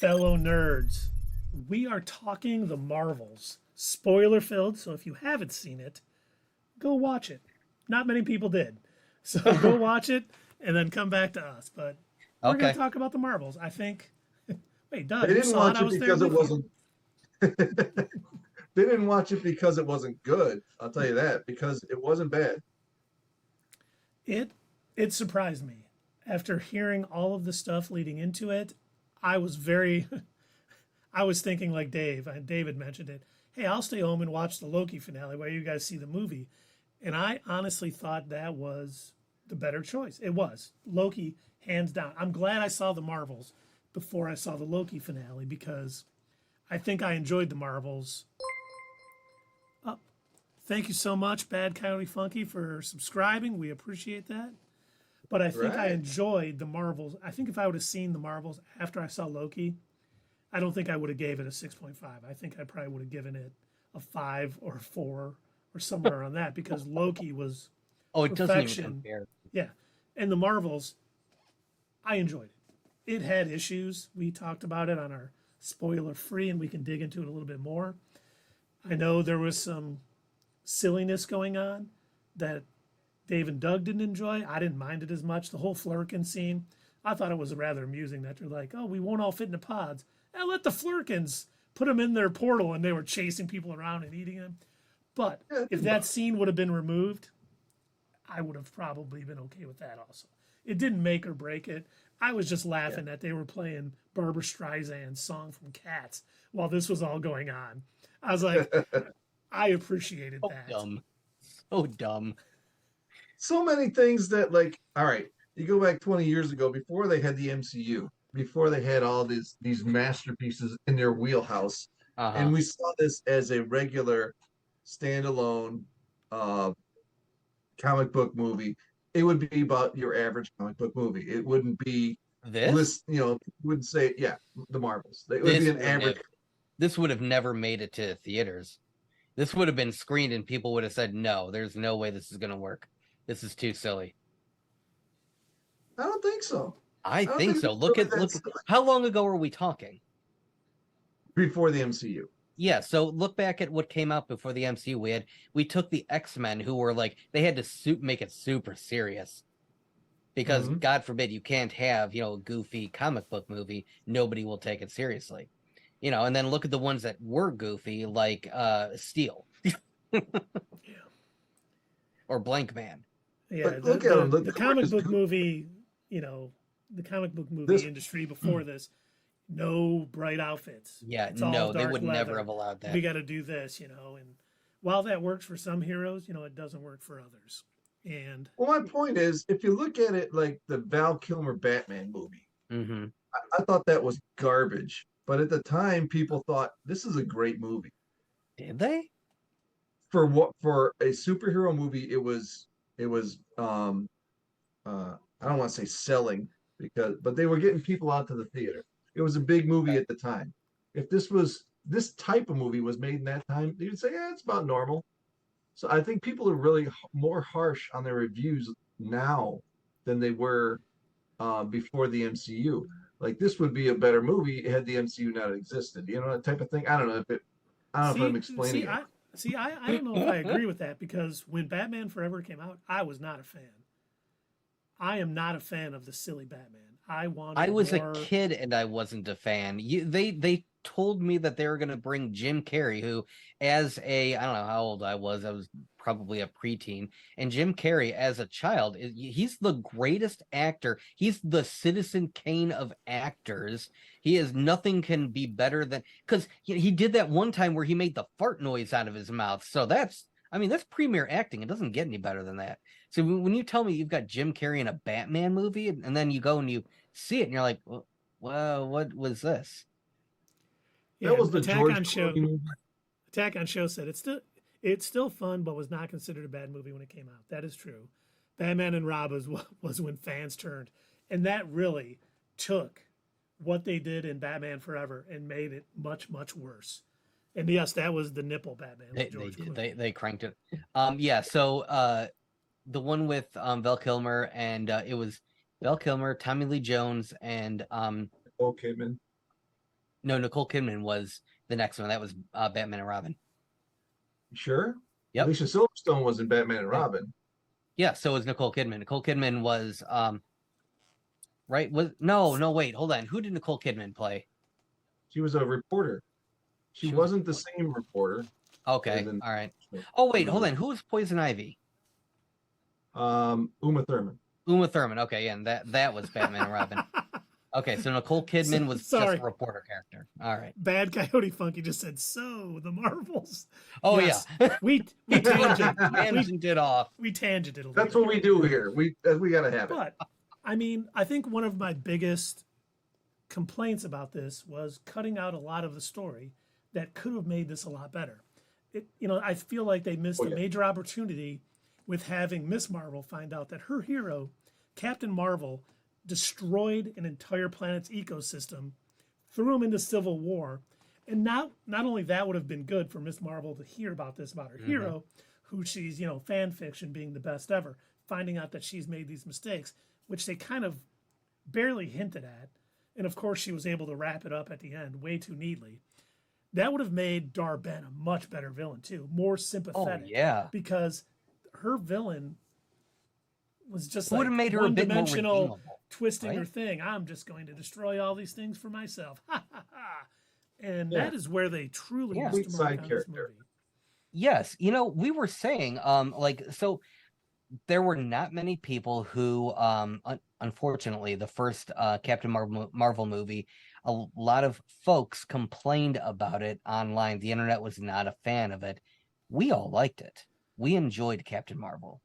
fellow nerds. We are talking the Marvels. Spoiler filled, so if you haven't seen it, go watch it. Not many people did. So go watch it and then come back to us. But we're going to Okay. talk about the Marvels. I think. Wait, They Doug, you didn't saw it? watch I it was there because it with you. wasn't. They didn't watch it because it wasn't good. I'll tell you that because it wasn't bad. It it surprised me. After hearing all of the stuff leading into it, I was very I was thinking like Dave, and David mentioned it. Hey, I'll stay home and watch the Loki finale while you guys see the movie. And I honestly thought that was the better choice. It was. Loki, hands down. I'm glad I saw the Marvels before I saw the Loki finale because I think I enjoyed the Marvels. Oh, thank you so much, Bad Coyote Funky, for subscribing. We appreciate that. But I think I Right. enjoyed the Marvels. I think if I would have seen the Marvels after I saw Loki, I don't think I would have gave it a 6.5. I think I probably would have given it a 5 or a 4 or somewhere around that because Loki was Oh, it doesn't even perfection. compare. Yeah. And the Marvels, I enjoyed it. It had issues. We talked about it on our spoiler free, and we can dig into it a little bit more. I know there was some silliness going on that Dave and Doug didn't enjoy. I didn't mind it as much. The whole Flurkin scene, I thought it was rather amusing that they're like, oh, we won't all fit in the pods. And let the Flurkins put them in their portal, and they were chasing people around and eating them. But Yeah, it if didn't that bother scene would have been removed, I would have probably been okay with that also. It didn't make or break it. I was just me. laughing that they were playing Barbara Streisand's song from Cats while this was all going on. I was like, Yeah. I appreciated So that. dumb. So dumb. So many things that like. All right, you go back 20 years ago before they had the MCU, before they had all these masterpieces in their wheelhouse, and Uh-huh. we saw this as a regular standalone uh, comic book movie. It would be about your average comic book movie. It wouldn't be This list, wouldn't say, yeah, the Marvels. It would be this an wouldn't average. have this would have never made it to theaters. This would have been screened and people would have said, no, there's no way this is gonna work. This is too silly. I don't think so. I I don't think think so. it's Look really at that look silly how long ago are we talking? before the MCU. Yeah, so look back at what came out before the MCU. We took the X-Men who were like they had to make it super serious because Hmm. God forbid you can't have, a goofy comic book movie. Nobody will take it seriously. And then look at the ones that were goofy, like Steel Yeah. or Blank Man. Yeah, But look at them. the They weren't comic as book good. movie, you know, the comic book movie This, industry before this, no bright outfits. Yeah, It's all no, they dark would never leather. have allowed We that. got to do this. And while that works for some heroes, it doesn't work for others. And well, my point is, if you look at it like the Val Kilmer Batman movie, Hmm. I thought that was garbage. But at the time, people thought this is a great movie. Did they? For a superhero movie, it was I don't want to say selling but they were getting people out to the theater. It was a big movie Okay. at the time. If this type of movie was made in that time, you'd say, yeah, it's about normal. So I think people are really more harsh on their reviews now than they were before the MCU. Like this would be a better movie had the MCU not existed. You know that type of thing. I don't know if I'm see, explaining see, it. I don't know if I agree with that because when Batman Forever came out, I was not a fan. I am not a fan of the silly Batman. I I wanted was a more. kid and I wasn't a fan. They told me that they were going to bring Jim Carrey, who, as I don't know how old I was probably a preteen, and Jim Carrey as a child, he's the greatest actor. He's the Citizen Kane of actors. He is nothing can be better than because he did that one time where he made the fart noise out of his mouth. So that's premier acting. It doesn't get any better than that. So when you tell me you've got Jim Carrey in a Batman movie, and then you go and you see it, and you're like, well, what was this? That Yeah, was the George Clooney movie. Attack on Show said it's still fun, but was not considered a bad movie when it came out. That is true. Batman and Rob was when fans turned, and that really took what they did in Batman Forever and made it much much worse. And yes, that was the nipple Batman They with they George did Clooney. they cranked it. Yeah. So the one with Val Kilmer and it was Val Kilmer, Tommy Lee Jones, and Okay, man. No, Nicole Kidman was the next one. That was Batman and Robin. Sure. Yep. Alicia Silverstone was in Batman and Yeah. Robin. Yeah, so was Nicole Kidman. Nicole Kidman was right. Wait, hold on. Who did Nicole Kidman play? She was a reporter. She She was wasn't the same reporter. okay. Than, All right. Oh wait, hold on. Who was Poison Ivy? Uma Thurman. Uma Thurman. Okay, yeah, and that was Batman and Robin. Okay, so Nicole Kidman was just a reporter character. All right. Bad Coyote Funky just said, so the Marvels. Oh, yes, yeah. we tangented off. We tangented a little That's bit. what we do here. We got to have it. But, I mean, I think one of my biggest complaints about this was cutting out a lot of the story that could have made this a lot better. I feel like they missed a major opportunity with having Miss Marvel find out that her hero, Captain Marvel, destroyed an entire planet's ecosystem, threw him into civil war, and not only that would have been good for Miss Marvel to hear about this about her hero, who she's fan fiction being the best ever, finding out that she's made these mistakes, which they kind of barely hinted at, and of course she was able to wrap it up at the end way too neatly. That would have made Dar-Ben a much better villain too, more sympathetic. Oh yeah, because her villain was just would have made her a bit more redeemable, twisting her thing. I'm just going to destroy all these things for myself. Ha ha ha. And that is where they truly missed the mark on this movie. Yes, we were saying, so there were not many people who, unfortunately, the first Captain Marvel movie, a lot of folks complained about it online. The internet was not a fan of it. We all liked it. We enjoyed Captain Marvel.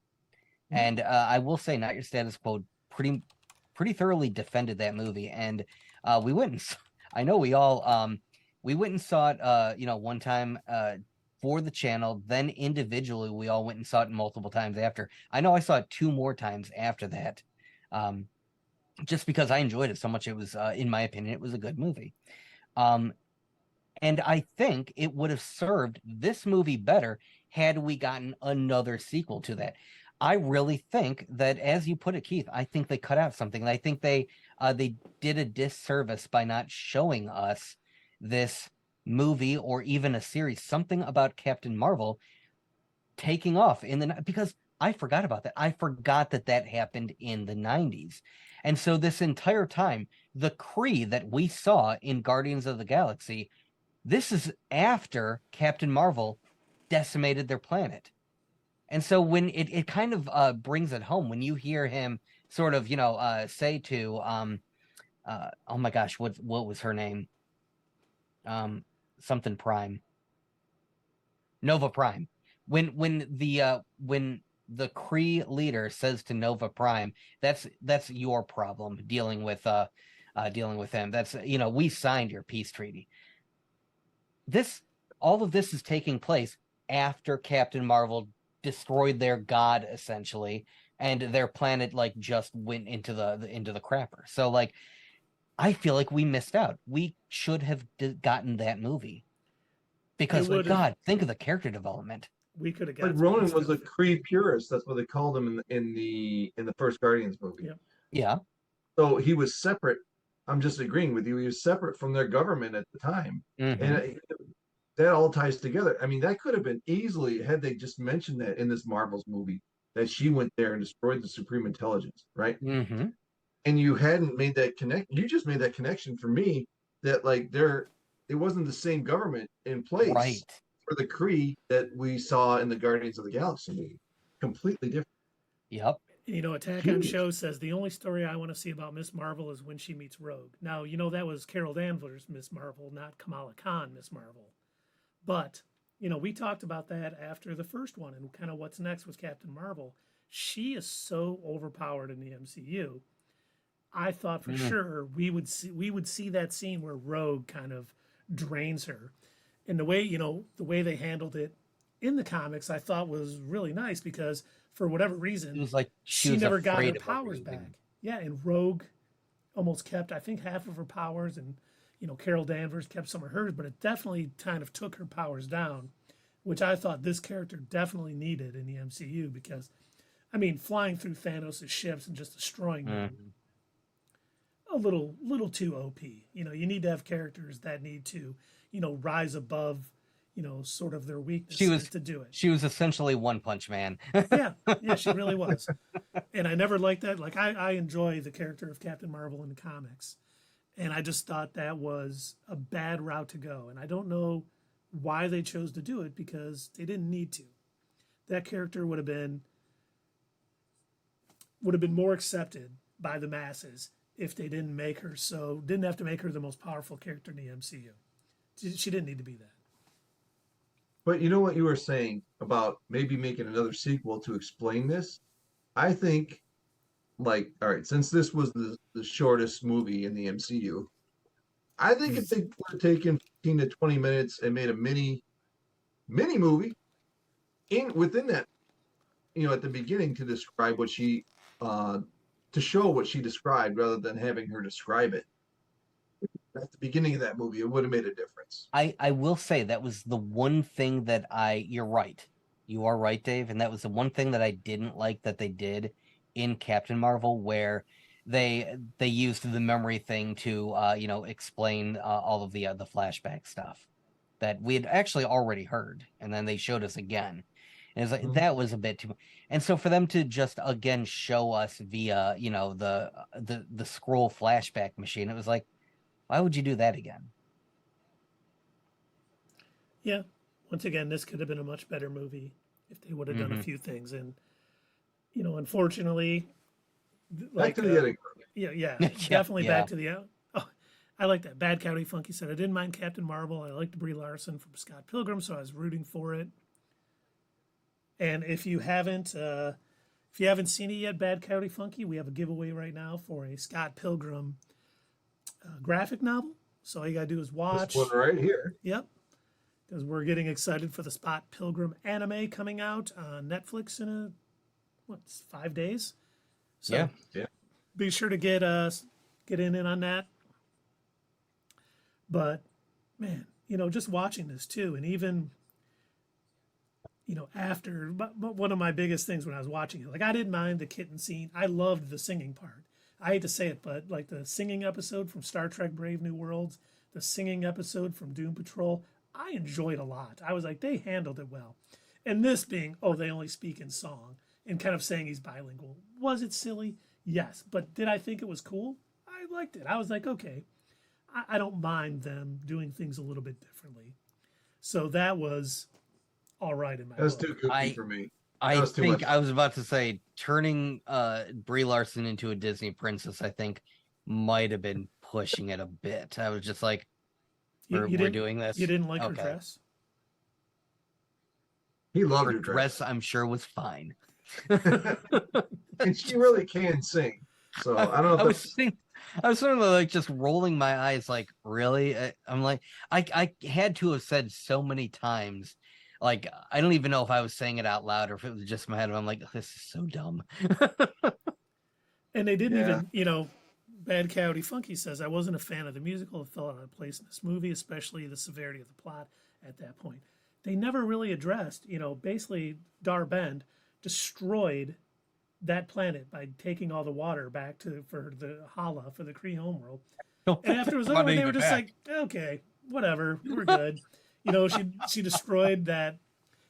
And I will say, Not Your Status Quo pretty thoroughly defended that movie. And we went and I know we all we went and saw it one time for the channel, then individually we all went and saw it multiple times after. I know I saw it 2 more times after that. Just because I enjoyed it so much. It was in my opinion, it was a good movie. And I think it would have served this movie better had we gotten another sequel to that. I really think that, as you put it, Keith, I think they cut out something. I think they did a disservice by not showing us this movie or even a series, something about Captain Marvel taking off because I forgot about that. I forgot that happened in the 90s. And so this entire time, the Kree that we saw in Guardians of the Galaxy, this is after Captain Marvel decimated their planet. And so when it kind of brings it home when you hear him sort of, say to, oh my gosh, what was her name? Something Prime. Nova Prime. When the Kree leader says to Nova Prime, that's your problem dealing with him. That's, we signed your peace treaty. All of this is taking place after Captain Marvel destroyed their god essentially, and their planet just went into the crapper. So I feel like we missed out. We should have gotten that movie because God, think of the character development. We could have gotten. Ronan was a Kree purist. That's what they called him in the first Guardians movie. Yeah. So he was separate. I'm just agreeing with you. He was separate from their government at the time, and that all ties together. I mean, that could have been easily, had they just mentioned that in this Marvel's movie, that she went there and destroyed the Supreme Intelligence, right? Mm-hmm. And you hadn't made that connection. You just made that connection for me that it wasn't the same government in place for the Kree that we saw in the Guardians of the Galaxy movie. Completely different. Yep. Attack on Show says the only story I want to see about Miss Marvel is when she meets Rogue. Now, that was Carol Danvers, Miss Marvel, not Kamala Khan, Miss Marvel. But, we talked about that after the first one and kind of what's next with Captain Marvel. She is so overpowered in the MCU. I thought for sure we would see that scene where Rogue kind of drains her. And the way they handled it in the comics, I thought was really nice because for whatever reason, it was like she never got her powers back. Yeah, and Rogue almost kept, I think, half of her powers, and Carol Danvers kept some of hers, but it definitely kind of took her powers down, which I thought this character definitely needed in the MCU because, I mean, flying through Thanos' ships and just destroying them. a little too OP. You know, you need to have characters that need to, you know, rise above, you know, sort of their weaknesses to do it. She was essentially One Punch Man. Yeah, she really was. And I never liked that. Like I enjoy the character of Captain Marvel in the comics. And I just thought that was a bad route to go. And I don't know why they chose to do it, because they didn't need to. That character would have been more accepted by the masses if they didn't have to make her the most powerful character in the MCU. She didn't need to be that. But you know what you were saying about maybe making another sequel to explain this? I think, like, all right, since this was the shortest movie in the MCU, I think if they would have taken 15 to 20 minutes and made a mini movie within that, you know, at the beginning to describe what she, to show what she described rather than having her describe it. At the beginning of that movie, it would have made a difference. I will say that was the one thing that you're right. You are right, Dave. And that was the one thing that I didn't like that they did in Captain Marvel, where they used the memory thing to, you know, explain all of the flashback stuff that we had actually already heard. And then they showed us again. And it's like, that was a bit too much. And so for them to just, again, show us via, you know, the scroll flashback machine, it was like, why would you do that again? Yeah. Once again, this could have been a much better movie if they would have done a few things. And, you know, unfortunately, back to the editing. Yeah, definitely back to the. Oh, I like that. Bad County Funky said, I didn't mind Captain Marvel. I liked Brie Larson from Scott Pilgrim, so I was rooting for it. And if you haven't seen it yet, Bad County Funky, we have a giveaway right now for a Scott Pilgrim graphic novel. So all you gotta do is watch. This one right here. Yep. Because we're getting excited for the Scott Pilgrim anime coming out on Netflix in 5 days. So yeah. Be sure to get in on that. But man, you know, just watching this too, and even, you know, after, but one of my biggest things when I was watching it, like I didn't mind the kitten scene. I loved the singing part. I hate to say it, but like the singing episode from Star Trek Brave New Worlds, the singing episode from Doom Patrol, I enjoyed a lot. I was like, they handled it well. And this being, they only speak in song and kind of saying he's bilingual. Was it silly? Yes. But did I think it was cool? I liked it. I was like, okay, I don't mind them doing things a little bit differently. So that was all right in my book. That's too goofy for me. I think I was about to say turning Brie Larson into a Disney princess, I think might have been pushing it a bit. I was just like, we're doing this. You didn't like her dress? He loved her dress. I'm sure was fine. And she really can sing. So I don't know. I was sort of like just rolling my eyes, like, really? I'm like, I had to have said so many times. Like, I don't even know if I was saying it out loud or if it was just in my head. I'm like, this is so dumb. And they didn't even, you know, Bad Coyote Funky says, I wasn't a fan of the musical. It fell out of place in this movie, especially the severity of the plot at that point. They never really addressed, you know, basically Dar-Benn destroyed that planet by taking all the water back for the Hala, for the Kree homeworld. And after it was over, they were just like, okay, whatever, we're good. You know, she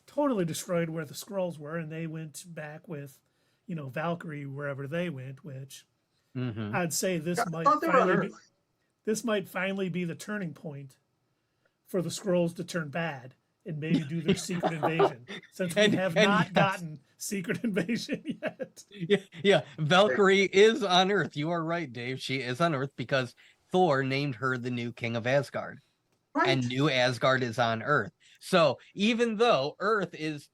totally destroyed where the Skrulls were, and they went back with, you know, Valkyrie wherever they went, which I'd say this might finally be the turning point for the Skrulls to turn bad and maybe do their secret invasion, since we have not gotten secret invasion yet. Yeah, Valkyrie is on Earth. You are right, Dave. She is on Earth because Thor named her the new king of Asgard. Right. And New Asgard is on Earth. So even though Earth is,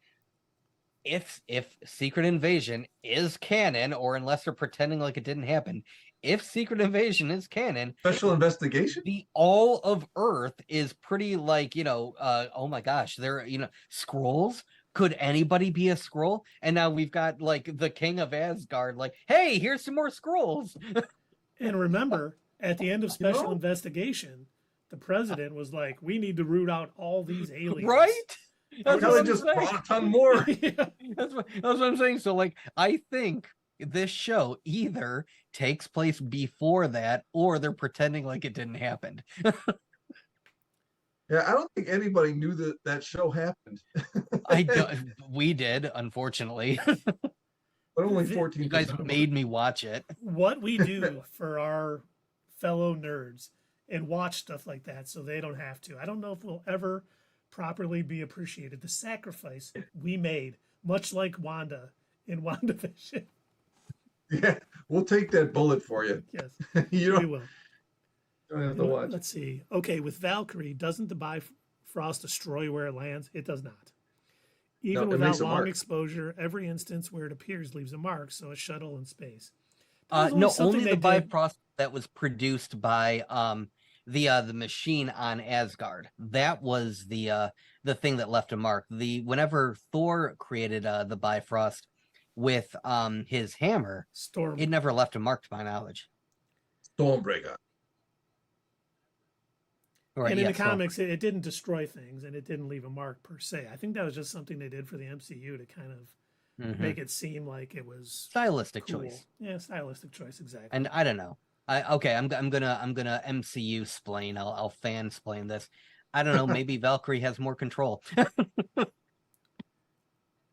if Secret Invasion is canon, or unless they're pretending like it didn't happen, if Secret Invasion is canon, special investigation, the all of Earth is pretty like, you know, oh my gosh, they're, you know, Skrulls. Could anybody be a Skrull? And now we've got like the king of Asgard, like, hey, here's some more Skrulls. And remember, at the end of Special Investigation, the president was like, we need to root out all these aliens. Right? That's what just brought a ton more. Yeah. That's what I'm saying. So, like, I think this show either takes place before that or they're pretending like it didn't happen. Yeah, I don't think anybody knew that that show happened. We did, unfortunately. But only The- 14%. You guys made me watch it. What we do for our fellow nerds and watch stuff like that so they don't have to. I don't know if we'll ever properly be appreciated. The sacrifice we made, much like Wanda in WandaVision. Yeah, we'll take that bullet for you. Yes, You we will. don't have to watch. Let's see. Okay, with Valkyrie, doesn't the Bifrost destroy where it lands? It does not. Even No, it without makes a long mark. exposure, every instance where it appears leaves a mark, so a shuttle in space. No, something only they the did- Bifrost that was produced by the machine on Asgard. That was the thing that left a mark. Whenever Thor created the Bifrost with his hammer, Storm. it never left a mark to my knowledge. Stormbreaker. Right, And in the yes, so- comics, it didn't destroy things and it didn't leave a mark per se. I think that was just something they did for the MCU to kind of Mhm. make it seem like it was stylistic cool. choice. Yeah, stylistic choice, exactly. And I don't know. I'm gonna MCU splain. I'll fan splain this. I don't know. Maybe Valkyrie has more control.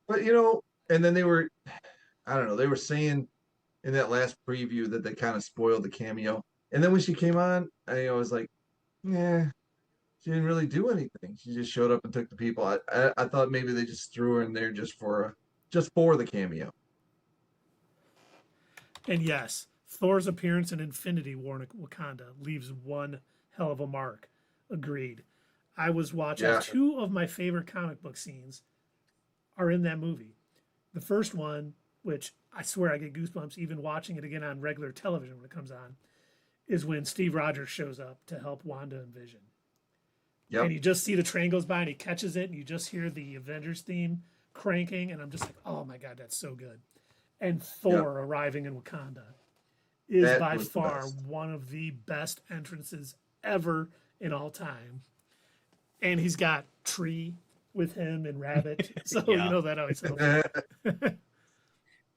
But you know, and then they were, I don't know, they were saying in that last preview that they kind of spoiled the cameo. And then when she came on, I was like, yeah, she didn't really do anything. She just showed up and took the people. I thought maybe they just threw her in there just for the cameo. And yes, Thor's appearance in Infinity War in Wakanda leaves one hell of a mark. Agreed. I was watching Yeah. two of my favorite comic book scenes are in that movie. The first one, which I swear I get goosebumps even watching it again on regular television when it comes on, is when Steve Rogers shows up to help Wanda and Vision. Yep. And you just see the train goes by and he catches it and you just hear the Avengers theme cranking and I'm just like, oh my God, that's so good. And Thor arriving in Wakanda is That by was the far best. one of the best entrances ever in all time. And he's got Tree with him and Rabbit. So Yeah. you know that always helps.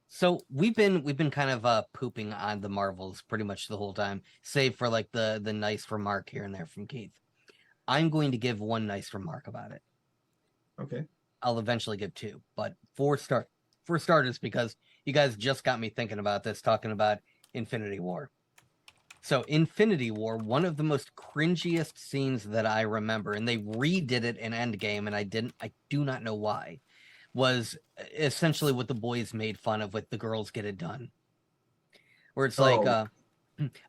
So we've been kind of pooping on the Marvels pretty much the whole time, save for like the nice remark here and there from Keith. I'm going to give one nice remark about it. Okay. I'll eventually give two, but for starters, because you guys just got me thinking about this, talking about Infinity War. So Infinity War, one of the most cringiest scenes that I remember, and they redid it in Endgame, and I do not know why, was essentially what the boys made fun of with the girls get it done. Where it's like,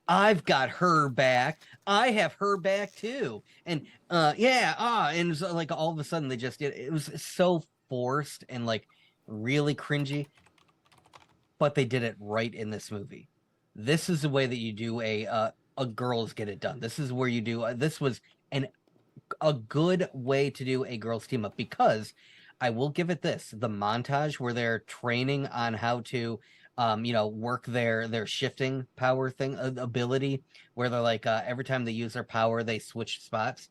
I've got her back. I have her back too. And and it's like all of a sudden they just did it was so forced and like really cringy. But they did it right in this movie. This is the way that you do a girls get it done. This is where you do this was a good way to do a girls team up, because I will give it this, the montage where they're training on how to work their shifting power thing ability, where they're like every time they use their power they switch spots.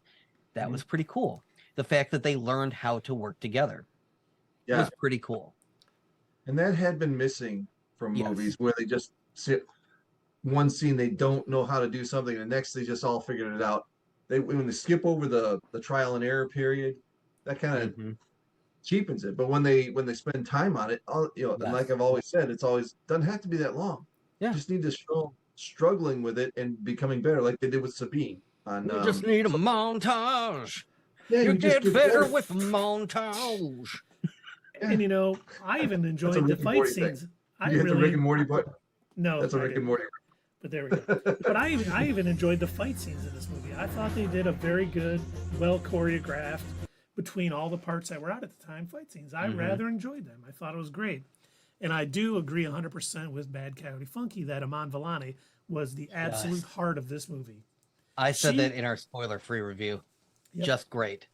That was pretty cool. The fact that they learned how to work together was pretty cool. And that had been missing from Yes. movies where they just sit one scene, they don't know how to do something, and the next they just all figured it out. When they skip over the trial and error period, that kind of cheapens it. But when they spend time on it, and like I've always said, it's always doesn't have to be that long. Yeah. You just need to show struggling with it and becoming better, like they did with Sabine. You just need a montage. Yeah, You just get better with montage. And you know, I even enjoyed the Rick and fight Morty thing. scenes. You hit the Rick and Morty button. No, That's a I Rick didn't. and Morty. But there we go. But I even enjoyed the fight scenes in this movie. I thought they did a very good, well choreographed, between all the parts that were out at the time, fight scenes. I rather enjoyed them. I thought it was great. And I do agree 100% with Bad Coyote Funky that Iman Vellani was the absolute heart of this movie. I said She- that in our spoiler-free review. Yep. Just great.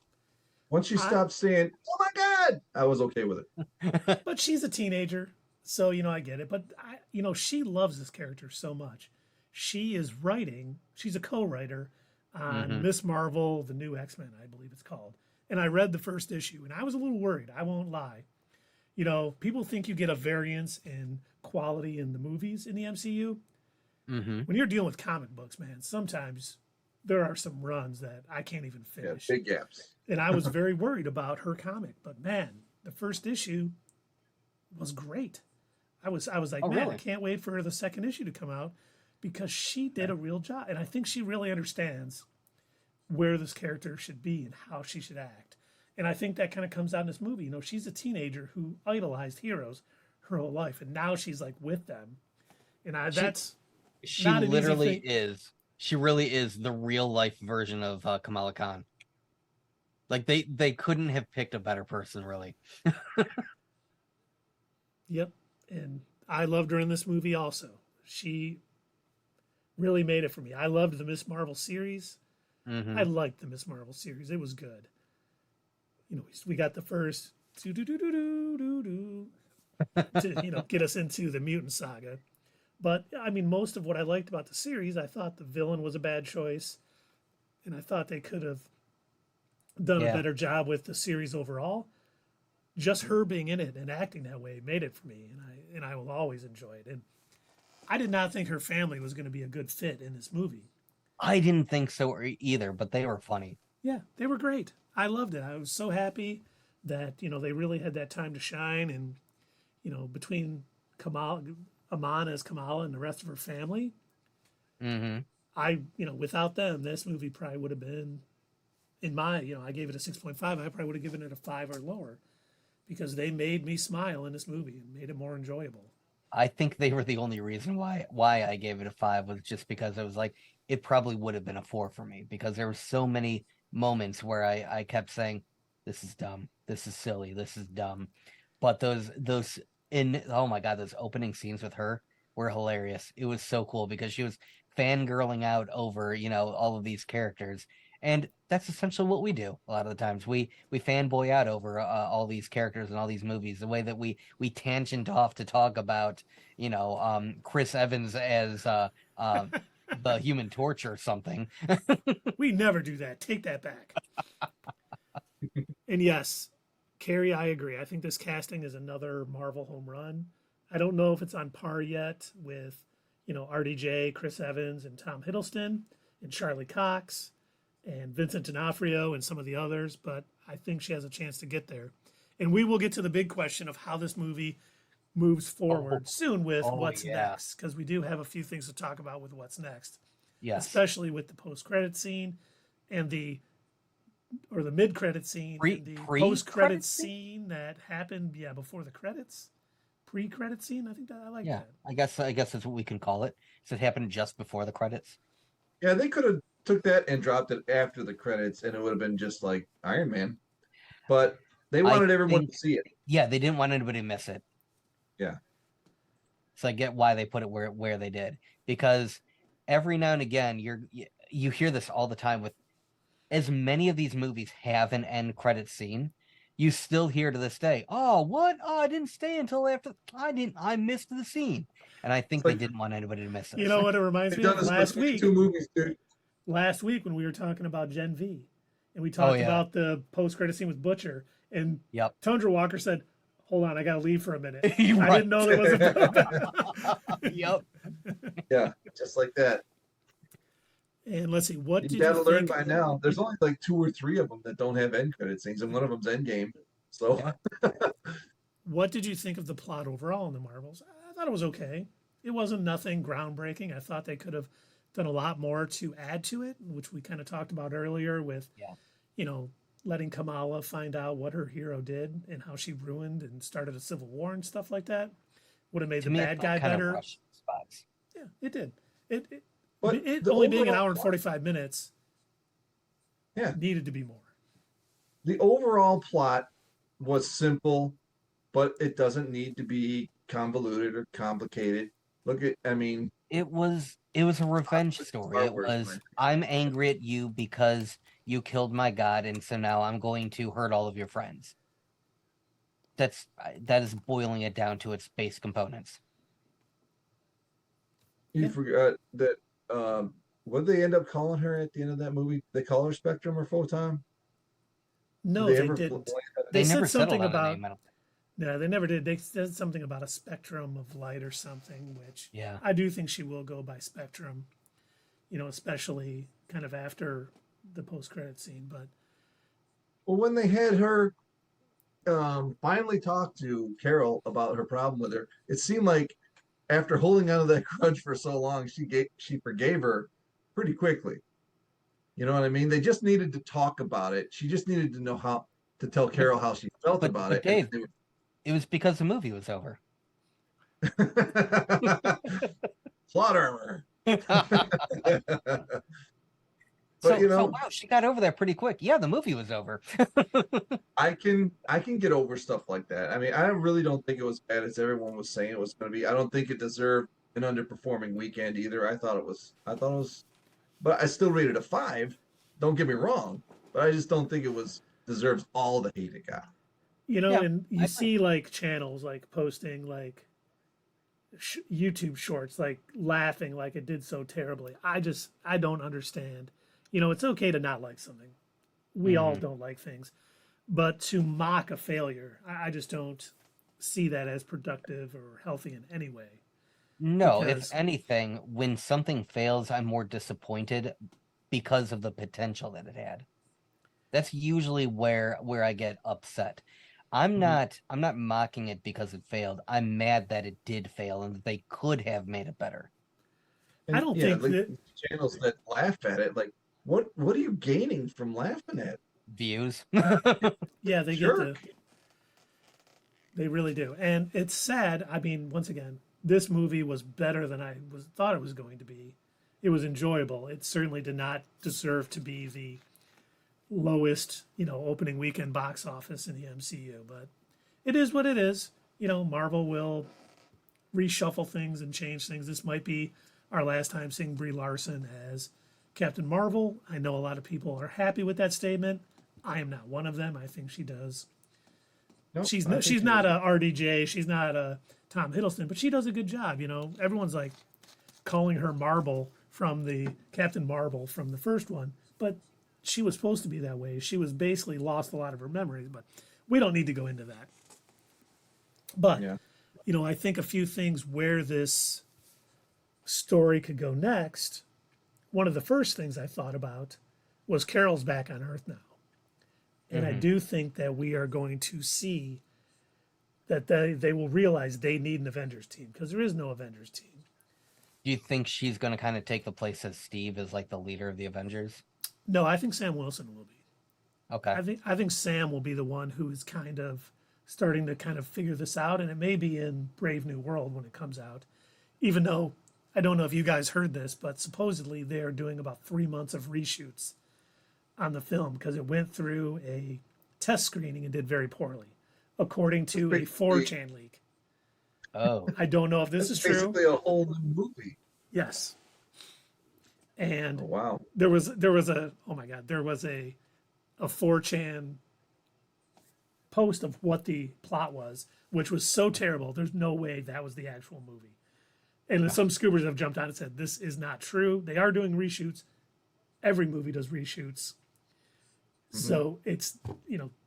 Once you stop saying, "Oh my God," I was okay with it. But she's a teenager, so I get it. But she loves this character so much. She is writing. She's a co-writer on Miss Marvel, the new X-Men, I believe it's called. And I read the first issue, and I was a little worried. I won't lie. People think you get a variance in quality in the movies in the MCU. Mm-hmm. When you're dealing with comic books, man, sometimes there are some runs that I can't even finish. Big gaps. And I was very worried about her comic, but man, the first issue was great. I was like, man, really? I can't wait for the second issue to come out because she did a real job. And I think she really understands where this character should be and how she should act. And I think that kind of comes out in this movie. You know, she's a teenager who idolized heroes her whole life, and now she's like with them. And that's She not an easy literally thing. is. She really is the real life version of Kamala Khan. Like they couldn't have picked a better person, really. Yep. And I loved her in this movie also. She really made it for me. I loved the Miss Marvel series. Mm-hmm. I liked the Miss Marvel series. It was good. You know, we got the first to get us into the mutant saga. But I mean, most of what I liked about the series, I thought the villain was a bad choice, and I thought they could have done a better job with the series overall. Just her being in it and acting that way made it for me, and I will always enjoy it. And I did not think her family was going to be a good fit in this movie. I didn't think so either, but they were funny. Yeah, they were great. I loved it. I was so happy that, you know, they really had that time to shine. And, you know, between Iman as Kamala and the rest of her family, without them, this movie probably would have been, I gave it a 6.5. I probably would have given it a 5 or lower because they made me smile in this movie and made it more enjoyable. I think they were the only reason why I gave it a 5 was just because I was like, it probably would have been a 4 for me because there were so many moments where I kept saying, this is dumb, this is silly, this is dumb. But those oh my God, those opening scenes with her were hilarious. It was so cool because she was fangirling out over, you know, all of these characters. And that's essentially what we do a lot of the times. We fanboy out over all these characters and all these movies. The way that we tangent off to talk about, you know, Chris Evans as the Human Torch or something. We never do that. Take that back. And yes, Carrie, I agree. I think this casting is another Marvel home run. I don't know if it's on par yet with, you know, RDJ, Chris Evans, and Tom Hiddleston, and Charlie Cox, and Vincent D'Onofrio, and some of the others, but I think she has a chance to get there. And we will get to the big question of how this movie moves forward soon with what's next, because we do have a few things to talk about with what's next. Yes. Especially with the post-credit scene and the mid-credit scene, and the post-credit scene that happened, before the credits, pre-credit scene. I think that I like that. I guess that's what we can call it. So it happened just before the credits. Yeah, they could have took that and dropped it after the credits, and it would have been just like Iron Man. But they wanted everyone to see it. Yeah, they didn't want anybody to miss it. Yeah. So I get why they put it where they did, because every now and again you hear this all the time with as many of these movies have an end credit scene, you still hear to this day, oh, what? Oh, I didn't stay until after. I missed the scene. And I think they didn't want anybody to miss it. You know what it reminds me of? Last week. 2 movies, dude. Last week when we were talking about Gen V, and we talked about the post-credit scene with Butcher, and Tundra Walker said, hold on, I got to leave for a minute. I didn't know there was a Yep. Yeah, just like that. And let's see, what did you gotta learn think? by now. There's only like 2 or 3 of them that don't have end credit scenes, and one of them's Endgame. So, what did you think of the plot overall in the Marvels? I thought it was okay. It wasn't nothing groundbreaking. I thought they could have done a lot more to add to it, which we kind of talked about earlier with, you know, letting Kamala find out what her hero did and how she ruined and started a civil war and stuff like that. Would have made the bad guy better. Yeah, it did. It only being an hour and 45 minutes needed to be more. The overall plot was simple, but it doesn't need to be convoluted or complicated. It was a revenge story. It was, I'm angry at you because you killed my god, and so now I'm going to hurt all of your friends. That is boiling it down to its base components. You forgot that. What did they end up calling her at the end of that movie? They call her Spectrum or Photon? No, they didn't. They said something about. No, they never did. They said something about a spectrum of light or something, which Yeah. I do think she will go by spectrum, especially kind of after the post-credit scene. But Well, when they had her finally talk to Carol about her problem with her, it seemed like after holding on to that grudge for so long, she forgave her pretty quickly. You know what I mean? They just needed to talk about it. She just needed to know how to tell But Carol how she felt about but it, and Dave, it was because the movie was over. plot armor. But So wow, she got over that pretty quick. Yeah, the movie was over. I can get over stuff like that. I mean, I really don't think it was bad as everyone was saying it was going to be. I don't think it deserved an underperforming weekend either. I thought it was, but I still rated it a 5. Don't get me wrong, but I just don't think it was deserves all the hate it got. Yeah, and you I see like channels like posting like YouTube shorts, like laughing like it did so terribly. I don't understand. It's okay to not like something. We all Mhm. don't like things, but to mock a failure, I just don't see that as productive or healthy in any way. No, if Because anything, when something fails, I'm more disappointed because of the potential that it had. That's usually where I get upset. Mhm. I'm not mocking it because it failed. I'm mad that it did fail and that they could have made it better. I And don't yeah, think like that. channels that laugh at it, like what are you gaining from laughing at? Views. Yeah, they get Sure. the. They really do, and it's sad. I mean, once again, this movie was better than I thought it was going to be. It was enjoyable. It certainly did not deserve to be the lowest, opening weekend box office in the MCU, but it is what it is. Marvel will reshuffle things and change things. This might be our last time seeing Brie Larson as Captain Marvel. I know a lot of people are happy with that statement. I am not one of them. I think she does. No, She's I no, think she's she not does. a RDJ. She's not a Tom Hiddleston, but she does a good job. Everyone's like calling her Marvel from the Captain Marvel from the first one, but she was supposed to be that way. She was basically lost a lot of her memories, but we don't need to go into that. But Yeah. I think a few things where this story could go next. One of the first things I thought about was Carol's back on Earth now. And I Hmm. do think that we are going to see that they will realize they need an Avengers team because there is no Avengers team. Do you think she's going to kind of take the place of Steve as like the leader of the Avengers? No, I think Sam Wilson will be. Okay. I think Sam will be the one who is kind of starting to kind of figure this out, and it may be in Brave New World when it comes out. Even though I don't know if you guys heard this, but supposedly they are doing about 3 months of reshoots on the film because it went through a test screening and did very poorly, according That's to a basically 4chan leak. Oh. I don't know if this that's is true. basically a whole new movie. Yes, Oh and wow. there was a oh my god, there was a 4chan post of what the plot was, which was so terrible. There's no way that was the actual movie. And some scoopers have jumped on and said this is not true. They are doing reshoots. Every movie does reshoots. Hmm. So it's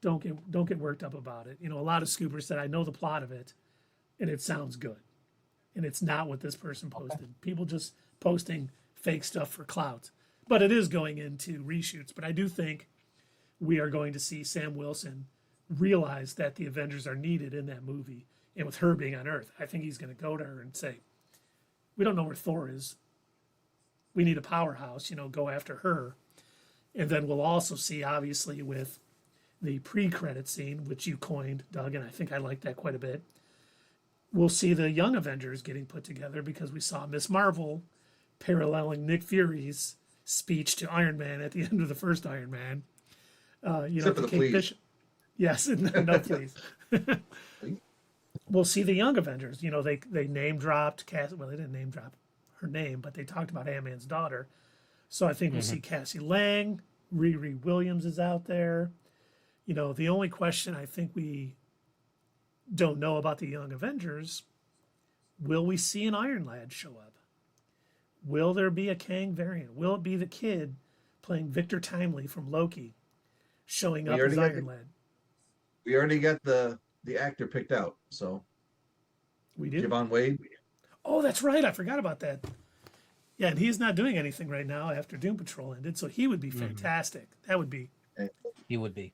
don't get worked up about it. A lot of scoopers said I know the plot of it, and it sounds good, and it's not what this person Okay. posted. People just posting fake stuff for clout, but it is going into reshoots. But I do think we are going to see Sam Wilson realize that the Avengers are needed in that movie, and with her being on Earth, I think he's going to go to her and say, "We don't know where Thor is. We need a powerhouse. Go after her." And then we'll also see, obviously, with the pre-credit scene, which you coined, Doug, and I think I like that quite a bit. We'll see the Young Avengers getting put together because we saw Miss Marvel paralleling Nick Fury's speech to Iron Man at the end of the first Iron Man. Except for To the Kate fleas. Bishop. Yes, no, please. We'll see the Young Avengers. They name dropped Cass. Well, they didn't name drop her name, but they talked about Ant-Man's daughter. So I think we'll Hmm. see Cassie Lang. Riri Williams is out there. The only question I think we don't know about the Young Avengers, will we see an Iron Lad show up? Will there be a Kang variant? Will it be the kid playing Victor Timely from Loki showing We up as already got Iron the Lad? we already got the the actor picked out. So We do. Javon Wade. Oh, that's right. I forgot about that. Yeah, and he's not doing anything right now after Doom Patrol ended, so he would be fantastic. That would be. He would be.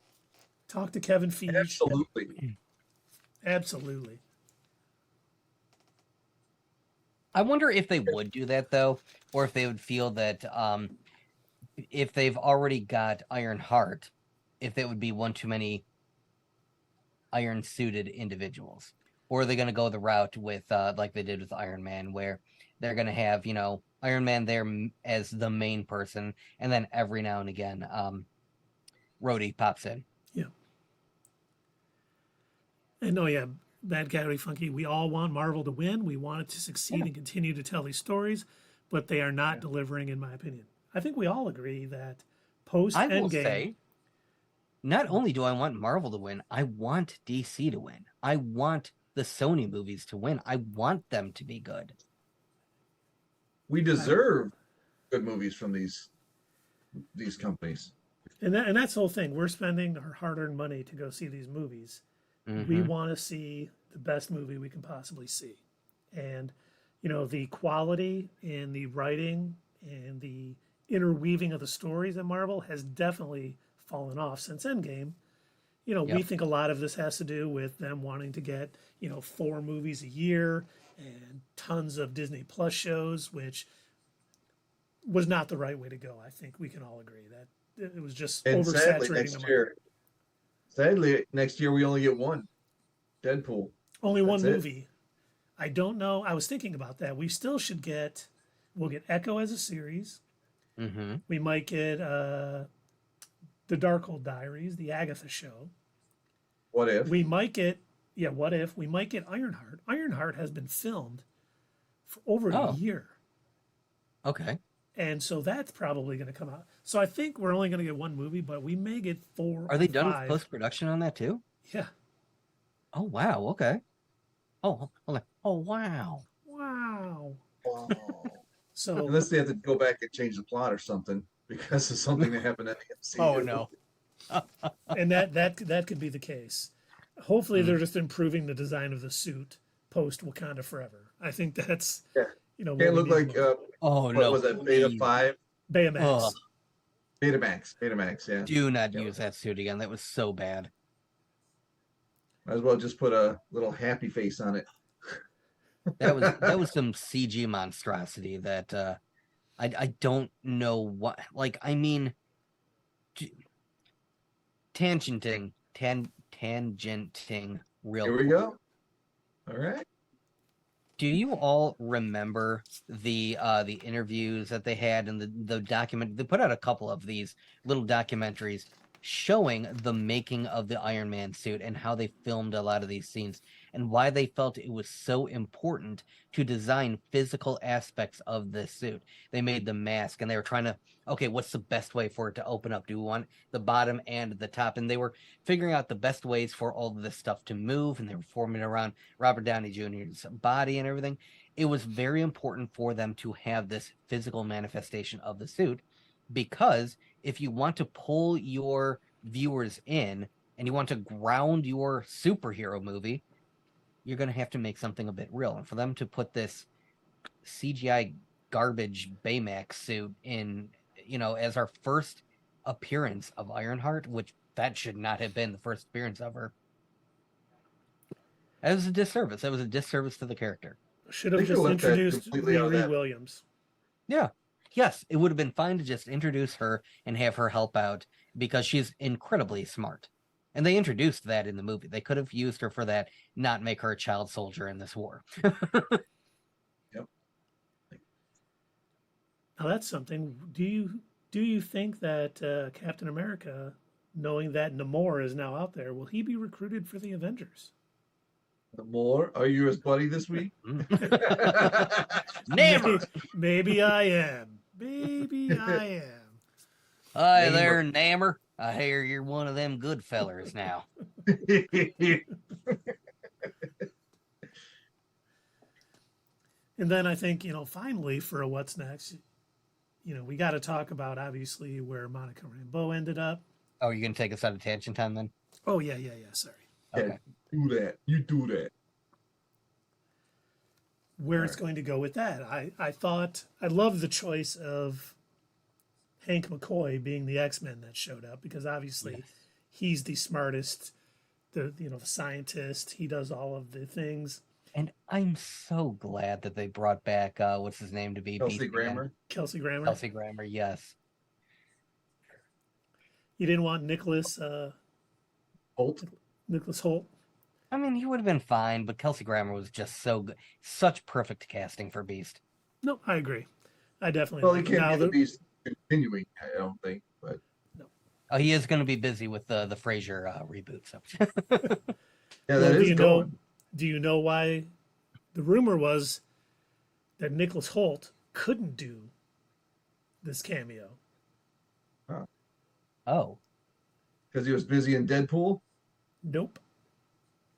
Talk to Kevin Feige. Absolutely. Absolutely. I wonder if they would do that though, or if they would feel that if they've already got Ironheart, if there would be one too many iron-suited individuals, or are they going to go the route with like they did with Iron Man, where they're going to have Iron Man there as the main person, and then every now and again, Rhodey pops in. Yeah. And Bad Coyote Funky, we all want Marvel to win. We want it to succeed and continue to tell these stories, but they are not delivering, in my opinion. I think we all agree that post I will Endgame. say, not only do I want Marvel to win, I want DC to win. I want the Sony movies to win. I want them to be good. We deserve good movies from these companies. And that's the whole thing. We're spending our hard-earned money to go see these movies. We want to see the best movie we can possibly see. And, the quality in the writing and the interweaving of the stories at Marvel has definitely fallen off since Endgame. We think a lot of this has to do with them wanting to get, 4 movies a year and tons of Disney Plus shows, which was not the right way to go. I think we can all agree that it was just oversaturating the market. Sadly, next year we only get one. Deadpool. Only one movie. I don't know. I was thinking about that. We still should we'll get Echo as a series. Mm-hmm. We might get the Darkhold Diaries, the Agatha show. What if? We might get, what if? We might get Ironheart. Ironheart has been filmed for over a year. Okay. And so that's probably going to come out. So I think we're only going to get one movie, but we may get 4 Are they or done 5. with post-production on that too? Yeah. Oh, wow. Okay. Oh, wow. Wow. Wow. So Unless they have to go back and change the plot or something because of something that happened at the MCU. Oh, no. and that could be the case. Hopefully they're just improving the design of the suit post Wakanda Forever. I think that's Can't look like oh what no. was that, Beta 5? Baymax. Betamax, yeah. Do not use that suit again. That was so bad. Might as well just put a little happy face on it. That was some CG monstrosity that I don't know what, like, I mean, tangenting real Here we quick. go. All right. Do you all remember the interviews that they had and the document? They put out a couple of these little documentaries showing the making of the Iron Man suit and how they filmed a lot of these scenes and why they felt it was so important to design physical aspects of this suit. They made the mask and they were trying to, okay, what's the best way for it to open up? Do we want the bottom and the top? And they were figuring out the best ways for all of this stuff to move, and they were forming around Robert Downey Jr.'s body and everything. It was very important for them to have this physical manifestation of the suit, because if you want to pull your viewers in and you want to ground your superhero movie, you're going to have to make something a bit real. And for them to put this CGI garbage Baymax suit in, as our first appearance of Ironheart, which that should not have been the first appearance of her, that was a disservice. That was a disservice to the character. Should have just introduced Riri Williams. Yeah. Yes, it would have been fine to just introduce her and have her help out because she's incredibly smart. And they introduced that in the movie. They could have used her for that, not make her a child soldier in this war. Yep. Now that's something. Do you think that Captain America, knowing that Namor is now out there, will he be recruited for the Avengers? Namor, are you his buddy this week? Namor! Maybe I am. Maybe I am. Hi there, Namor. I hear you're one of them good fellers now. And then I think, finally for a what's next, we got to talk about obviously where Monica Rambeau ended up. Oh, you're going to take us out of tangent time then? Oh, yeah. Sorry. Okay. Do that. You do that. Where All it's right. going to go with that. I thought I loved the choice of Hank McCoy being the X-Men that showed up because obviously Yes. he's the smartest, the scientist. He does all of the things. And I'm so glad that they brought back what's his name to be Beast Kelsey again. Grammer. Kelsey Grammer. Kelsey Grammer, yes. You didn't want Holt. Nicholas Holt. I mean, he would have been fine, but Kelsey Grammer was just so good. Such perfect casting for Beast. No, I agree. I definitely Well, he like it. can't Now be the the Beast continuing, I don't think. But Oh, he is going to be busy with the Frasier reboot. So yeah, well, that is do going. you know why the rumor was that Nicholas Holt couldn't do this cameo? oh, Because he was busy in Deadpool. Nope.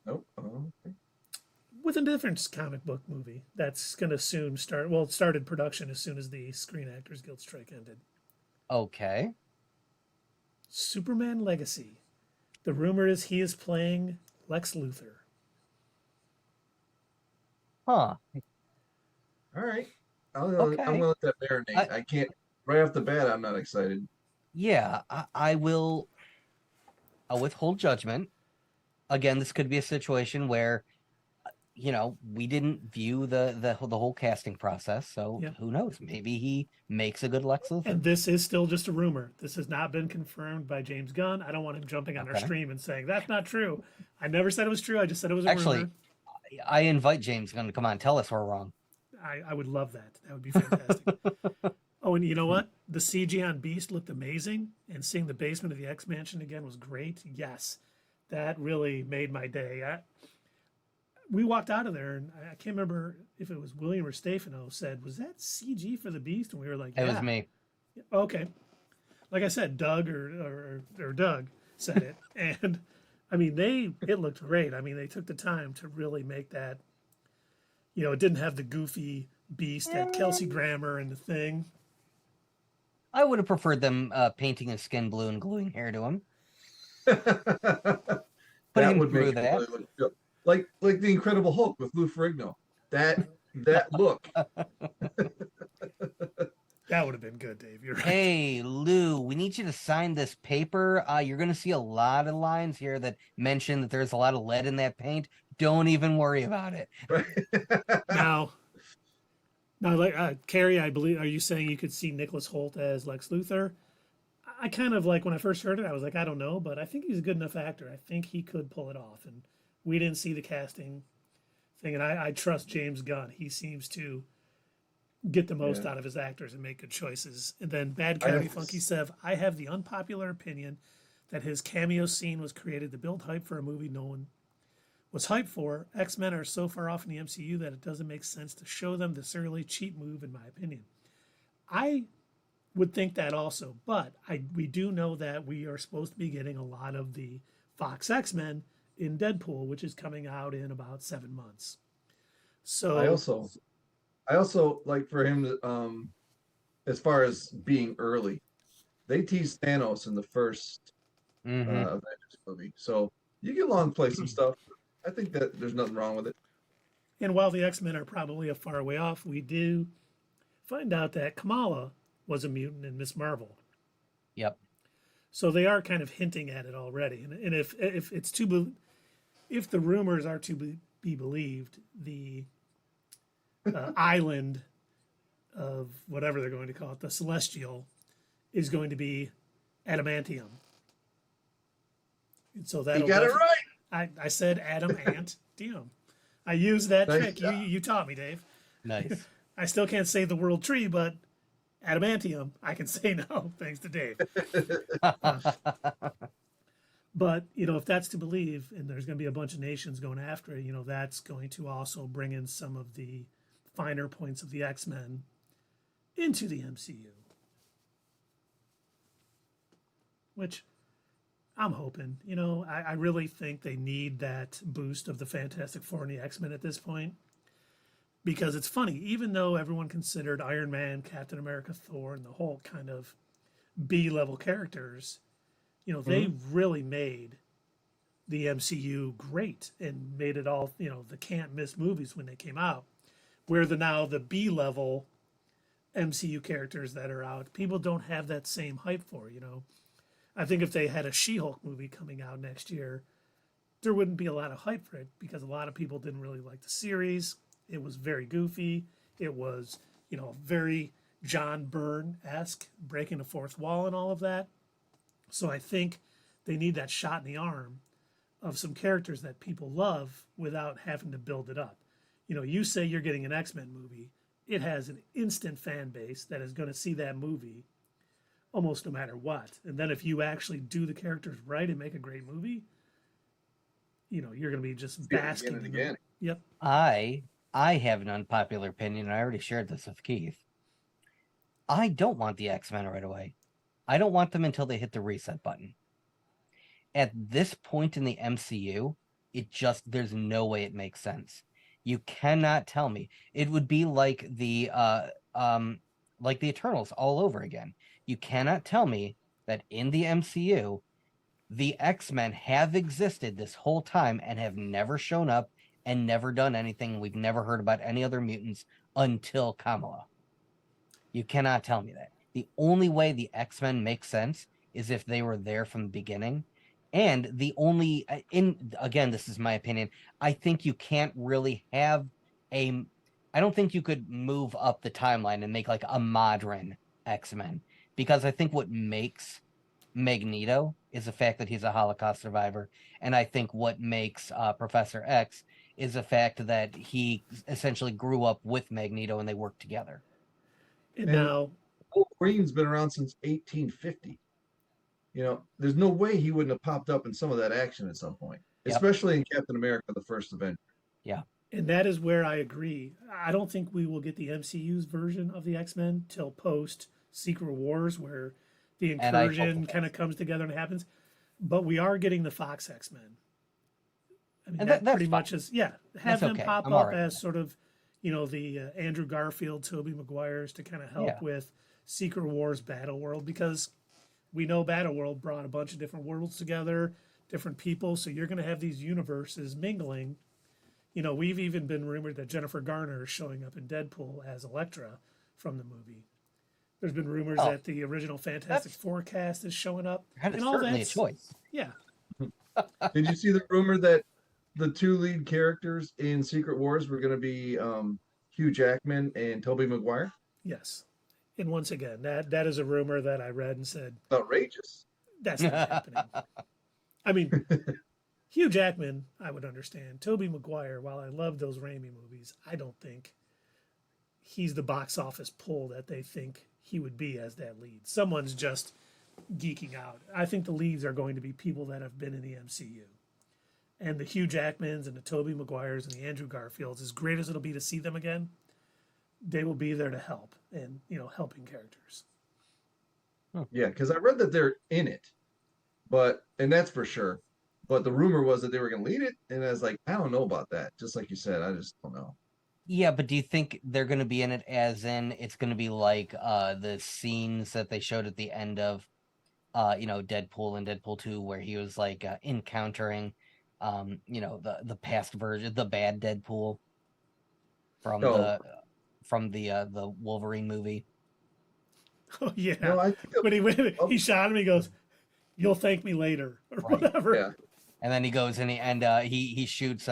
Nope. Oh, okay. With a different comic book movie that's going to soon start. Well, it started production as soon as the Screen Actors Guild strike ended. okay. Superman Legacy. The rumor is he is playing Lex Luthor. Huh. All right. Okay. I'm gonna let that marinate. I can't right off the bat. I'm not excited. Yeah, I will. I'll withhold judgment. Again, this could be a situation where, we didn't view the whole casting process, so Yeah. who knows? Maybe he makes a good Lex Luthor. And this is still just a rumor. This has not been confirmed by James Gunn. I don't want him jumping on our Okay. stream and saying, that's not true. I never said it was true. I just said it was a Actually, rumor. I invite James Gunn to come on, tell us we're wrong. I would love that. That would be fantastic. Oh, and you know what? The CG on Beast looked amazing, and seeing the basement of the X Mansion again was great. Yes, that really made my day. We walked out of there, and I can't remember if it was William or Stefano said, "Was that CG for the Beast?" And we were like, It "Yeah." was me. Okay. Like I said, Doug or Doug said it, and I mean it looked great. I mean they took the time to really make that. It didn't have the goofy Beast that Kelsey Grammer and the Thing. I would have preferred them painting his skin blue and gluing hair to him. That Putting him would through make it that. really look good. Like the Incredible Hulk with Lou Ferrigno. That look. That would have been good, Dave. You're right. Hey, Lou, we need you to sign this paper. You're going to see a lot of lines here that mention that there's a lot of lead in that paint. Don't even worry about it. Now, like Carrie, I believe, are you saying you could see Nicholas Holt as Lex Luthor? I kind of like when I first heard it, I was like, I don't know, but I think he's a good enough actor. I think he could pull it off. And we didn't see the casting thing, and I trust James Gunn. He seems to get the most out of his actors and make good choices. And then Bad County Funky Sev, I have the unpopular opinion that his cameo scene was created to build hype for a movie no one was hyped for. X-Men are so far off in the MCU that it doesn't make sense to show them this early cheap move, in my opinion. I would think that also, but we do know that we are supposed to be getting a lot of the Fox X-Men in Deadpool, which is coming out in about 7 months. So I also like for him to, as far as being early, they teased Thanos in the first Avengers movie, so you get long play some stuff. I think that there's nothing wrong with it. And while the X-Men are probably a far way off, we do find out that Kamala was a mutant in Miss Marvel. Yep. So they are kind of hinting at it already. And if the rumors are to be believed, the island of whatever they're going to call it, the Celestial, is going to be adamantium. And so that You got it right. I said adamantium. I used that Nice trick. job. You taught me, Dave. Nice. I still can't say the world tree, but adamantium, I can say now, thanks to Dave. But, if that's to believe, and there's going to be a bunch of nations going after it, that's going to also bring in some of the finer points of the X-Men into the MCU. Which I'm hoping. I really think they need that boost of the Fantastic Four and the X-Men at this point. Because it's funny, even though everyone considered Iron Man, Captain America, Thor, and the Hulk kind of B-level characters, they really made the MCU great and made it all, the can't miss movies when they came out. Where now the B level MCU characters that are out, people don't have that same hype for. I think if they had a She-Hulk movie coming out next year, there wouldn't be a lot of hype for it because a lot of people didn't really like the series. It was very goofy. It was, very John Byrne-esque, breaking the fourth wall and all of that. So I think they need that shot in the arm of some characters that people love without having to build it up. You say you're getting an X-Men movie. It has an instant fan base that is going to see that movie almost no matter what. And then if you actually do the characters right and make a great movie, you're going to be just basking in again. Yep. I have an unpopular opinion, and I already shared this with Keith. I don't want the X-Men right away. I don't want them until they hit the reset button. At this point in the MCU, there's no way it makes sense. You cannot tell me. It would be like the Eternals all over again. You cannot tell me that in the MCU, the X-Men have existed this whole time and have never shown up and never done anything. We've never heard about any other mutants until Kamala. You cannot tell me that. The only way the X-Men make sense is if they were there from the beginning. And again, this is my opinion, I think you can't really have I don't think you could move up the timeline and make like a modern X-Men, because I think what makes Magneto is the fact that he's a Holocaust survivor. And I think what makes Professor X is the fact that he essentially grew up with Magneto and they worked together. And now Wolverine's been around since 1850. There's no way he wouldn't have popped up in some of that action at some point, especially in Captain America, the first Avenger. Yeah. And that is where I agree. I don't think we will get the MCU's version of the X-Men till post Secret Wars, where the incursion kind of comes together and happens. But we are getting the Fox X-Men. I mean, that pretty much is, have them pop up as sort of, the Andrew Garfield, Tobey Maguire's to kind of help with Secret Wars Battle World, because we know Battle World brought a bunch of different worlds together, different people. So you're going to have these universes mingling. We've even been rumored that Jennifer Garner is showing up in Deadpool as Elektra from the movie. There's been rumors that the original Fantastic Four cast is showing up. And all certainly a choice. Yeah. Did you see the rumor that the two lead characters in Secret Wars were going to be Hugh Jackman and Tobey Maguire? Yes. And once again, that is a rumor that I read and said, outrageous. That's not happening. I mean, Hugh Jackman, I would understand. Tobey Maguire, while I love those Raimi movies, I don't think he's the box office pull that they think he would be as that lead. Someone's just geeking out. I think the leads are going to be people that have been in the MCU. And the Hugh Jackmans and the Tobey Maguires and the Andrew Garfields, as great as it'll be to see them again, they will be there to help and, helping characters. Yeah, because I read that they're in it, and that's for sure. But the rumor was that they were going to lead it, and I was like, I don't know about that. Just like you said, I just don't know. Yeah, but do you think they're going to be in it as in it's going to be like the scenes that they showed at the end of, Deadpool and Deadpool 2, where he was like encountering, the past version, the bad Deadpool from the Wolverine movie? Oh yeah, no, when he shot him, he goes, "You'll thank me later," or whatever. Yeah. And then he goes and he shoots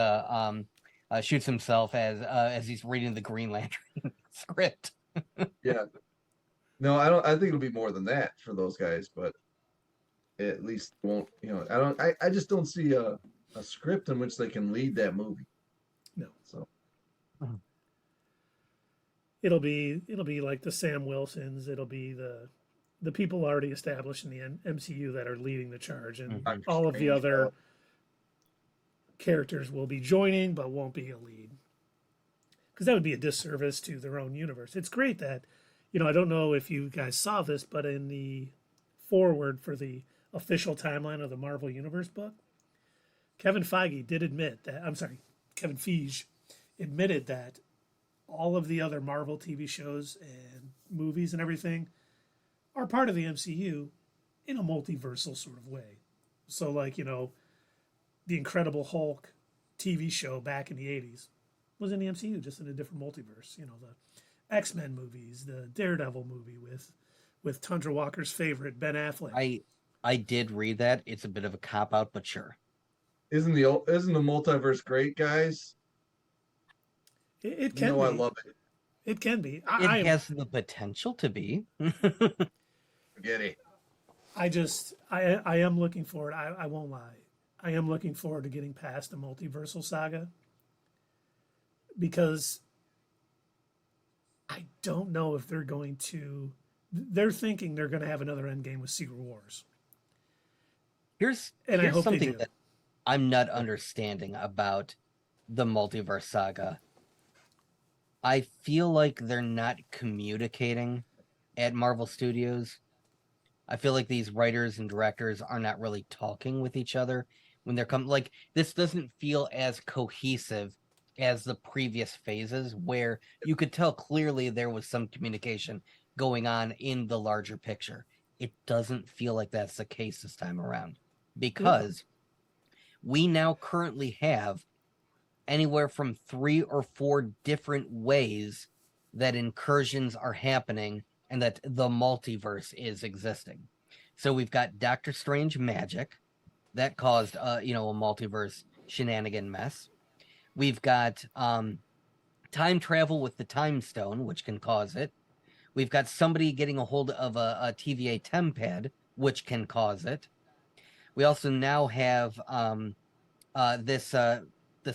shoots himself as he's reading the Green Lantern script. Yeah. No, I don't. I think it'll be more than that for those guys, but at least won't. I just don't see a script in which they can lead that movie. No. So. It'll be like the Sam Wilsons. It'll be the people already established in the MCU that are leading the charge, and all of the other characters will be joining, but won't be a lead, because that would be a disservice to their own universe. It's great that, I don't know if you guys saw this, but in the foreword for the official timeline of the Marvel Universe book, Kevin Feige admitted that all of the other Marvel TV shows and movies and everything are part of the MCU in a multiversal sort of way. So, like, the Incredible Hulk TV show back in the 80s was in the MCU, just in a different multiverse. You know, the X-Men movies, the Daredevil movie with Tundra Walker's favorite, Ben Affleck. I did read that. It's a bit of a cop out, but sure. Isn't the multiverse great, guys? It can be. I love it. It can be. It has the potential to be. Spaghetti. I am looking forward. I won't lie. I am looking forward to getting past the multiversal saga, because I don't know if they're going to. They're thinking they're going to have another Endgame with Secret Wars. Here's I hope they something do. that I'm not understanding about the multiverse saga. I feel like they're not communicating at Marvel Studios. I feel like these writers and directors are not really talking with each other when they're coming. Like, this doesn't feel as cohesive as the previous phases, where you could tell clearly there was some communication going on in the larger picture. It doesn't feel like that's the case this time around, because we now currently have anywhere from 3 or 4 different ways that incursions are happening and that the multiverse is existing. So we've got Doctor Strange magic that caused a multiverse shenanigan mess. We've got time travel with the time stone, which can cause it. We've got somebody getting a hold of a TVA tempad, which can cause it. We also now have this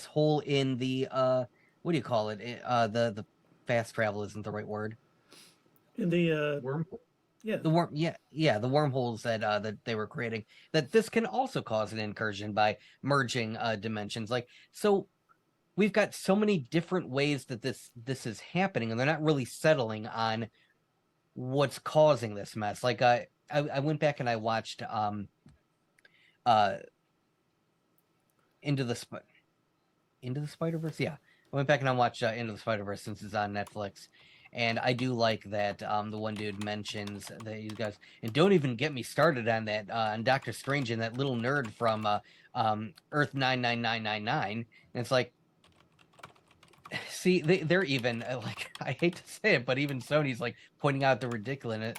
hole in the what do you call it? The fast travel isn't the right word. In the Wormhole. yeah, the wormholes that they were creating. That this can also cause an incursion by merging dimensions. Like, so we've got so many different ways that this is happening, and they're not really settling on what's causing this mess. Like, I went back and I watched Into the Spider-Verse. Yeah, I went back and I watched Into the Spider-Verse since it's on Netflix, and I do like that the one dude mentions that you guys, and don't even get me started on that on Doctor Strange and that little nerd from Earth 99999. And it's like, see, they're even like, I hate to say it, but even Sony's like pointing out the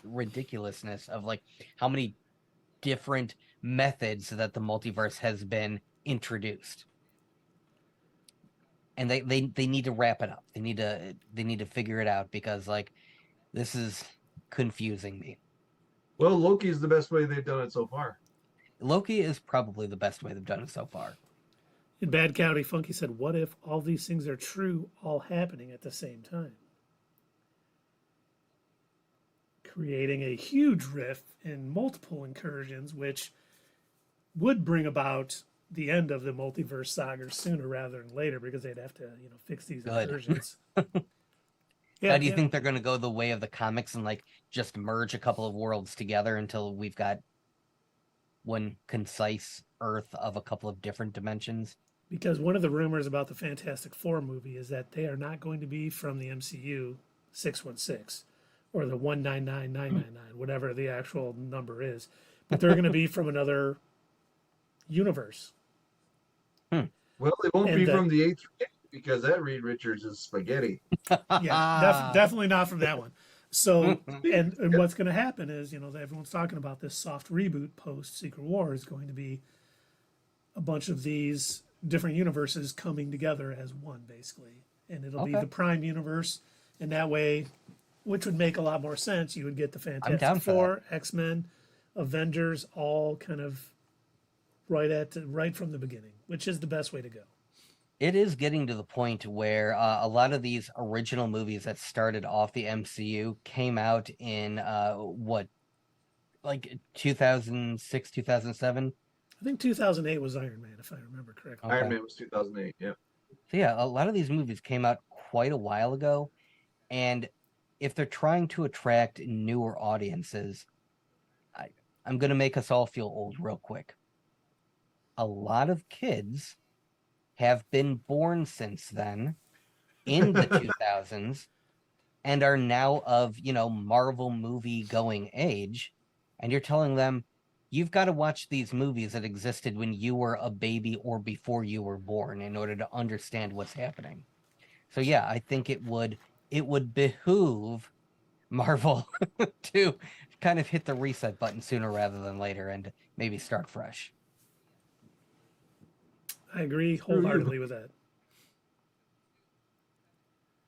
ridiculousness of like how many different methods that the multiverse has been introduced. And they need to wrap it up. They need to figure it out, because like, this is confusing me. Well, Loki is the best way they've done it so far. Loki is probably the best way they've done it so far. in Bad County, Funky said, "What if all these things are true, all happening at the same time?" Creating a huge rift in multiple incursions, which would bring about the end of the multiverse saga sooner rather than later, because they'd have to, fix these incursions. How do you think they're going to go the way of the comics and like just merge a couple of worlds together until we've got one concise Earth of a couple of different dimensions? Because one of the rumors about the Fantastic Four movie is that they are not going to be from the MCU 616 or the 199999, whatever the actual number is, but they're going to be from another universe. Well, they won't be from the A3 because that Reed Richards is spaghetti. Yeah, definitely not from that one. So, and what's going to happen is, everyone's talking about this soft reboot post Secret War is going to be a bunch of these different universes coming together as one, basically. And it'll be the Prime universe. And that way, which would make a lot more sense, you would get the Fantastic Four, X-Men, Avengers, all kind of right from the beginning, which is the best way to go. It is getting to the point where a lot of these original movies that started off the MCU came out in like 2006, 2007? I think 2008 was Iron Man, if I remember correctly. Okay. Iron Man was 2008, yeah. So yeah, a lot of these movies came out quite a while ago, and if they're trying to attract newer audiences, I'm going to make us all feel old real quick. A lot of kids have been born since then in the 2000s and are now of, Marvel movie going age. And you're telling them, you've got to watch these movies that existed when you were a baby or before you were born in order to understand what's happening. So yeah, I think it would behoove Marvel to kind of hit the reset button sooner rather than later and maybe start fresh. I agree wholeheartedly with that.